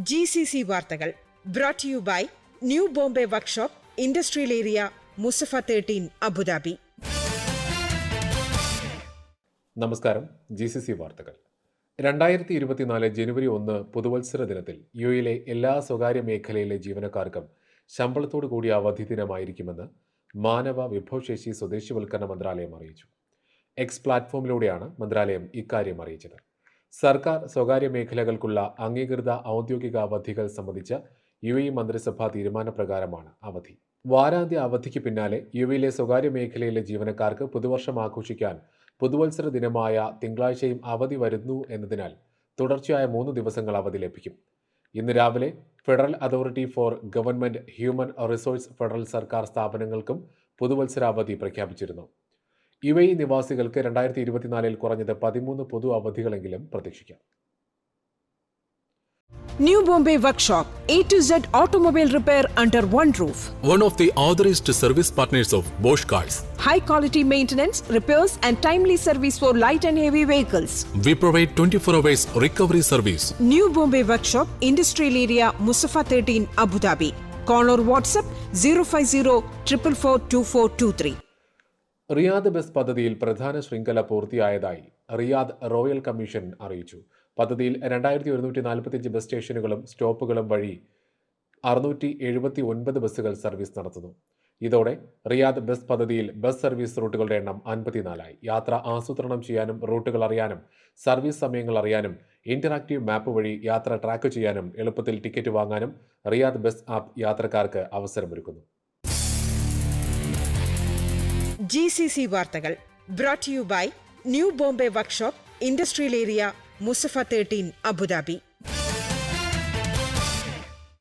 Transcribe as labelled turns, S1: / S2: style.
S1: GCC വാർത്തകൾ brought to you by new Bombay workshop industrial area Musaffah 13 Abu Dhabi.
S2: നമസ്കാരം. GCC വാർത്തകൾ. 2024 ജനുവരി 1 പുതുവത്സര ദിനത്തിൽ യുഎയിലെ എല്ലാ സ്വകാര്യ മേഖലയിലെ ജീവനക്കാർക്കും ശമ്പളത്തോടു കൂടിയ അവധി ദിനമായിരിക്കുമെന്ന് മാനവ വിഭവശേഷി സ്വദേശിവൽക്കരണ മന്ത്രാലയം അറിയിച്ചു. എക്സ് പ്ലാറ്റ്ഫോമിലൂടെയാണ് മന്ത്രാലയം ഇക്കാര്യം അറിയിച്ചത്. സർക്കാർ സ്വകാര്യ മേഖലകൾക്കുള്ള അംഗീകൃത ഔദ്യോഗിക അവധികൾ സംബന്ധിച്ച യുഎഇ മന്ത്രിസഭാ തീരുമാനപ്രകാരമാണ് അവധി. വാരാന്ത്യ അവധിക്ക് പിന്നാലെ യുഎയിലെ സ്വകാര്യ മേഖലയിലെ ജീവനക്കാർക്ക് പുതുവർഷം ആഘോഷിക്കാൻ പുതുവത്സര ദിനമായ തിങ്കളാഴ്ചയും അവധി വരുന്നു എന്നതിനാൽ തുടർച്ചയായ 3 ദിവസങ്ങൾ അവധി ലഭിക്കും. ഇന്ന് രാവിലെ federal authority four government human resource federal സർക്കാർ സ്ഥാപനങ്ങൾക്കും പുതുവത്സര അവധി പ്രഖ്യാപിച്ചിരുന്നു. യുഎഇ നിവാസികൾക്ക് 2024 കുറഞ്ഞത് 13 പൊതു അവധികളെങ്കിലും പ്രതീക്ഷിക്കാം.
S1: New Bombay Workshop, A to Z automobile repair under one roof.
S3: One of the authorized service partners of Bosch Cars.
S1: High quality maintenance, repairs and timely service for light and heavy vehicles.
S3: We provide 24 hours recovery service.
S1: New Bombay Workshop, Industrial Area, Musafa 13, Abu Dhabi. Call or WhatsApp 050 444 2423.
S2: Riyadh bus പദ്ധതിയിൽ പ്രധാന ശൃംഖല പൂർത്തിയായതായി Riyadh royal commission അറിയിച്ചു. പദ്ധതിയിൽ 2145 bus സ്റ്റേഷനുകളും സ്റ്റോപ്പുകളും വഴി 679 ബസ്സുകൾ service നടത്തുന്നു. ഇതോടെ റിയാദ് ബസ് പദ്ധതിയിൽ ബസ് സർവീസ് റൂട്ടുകളുടെ എണ്ണം 54ആയി. യാത്ര ആസൂത്രണം ചെയ്യാനും റൂട്ടുകൾ അറിയാനും സർവീസ് സമയങ്ങൾ അറിയാനും ഇന്ററാക്റ്റീവ് മാപ്പ് വഴി യാത്ര ട്രാക്ക് ചെയ്യാനും എളുപ്പത്തിൽ ടിക്കറ്റ് വാങ്ങാനും റിയാദ് ബസ് ആപ്പ് യാത്രക്കാർക്ക് അവസരമൊരുക്കുന്നു.
S1: GCC വാർത്തകൾ brought to you by new Bombay workshop industrial area Musaffah 13 Abu Dhabi.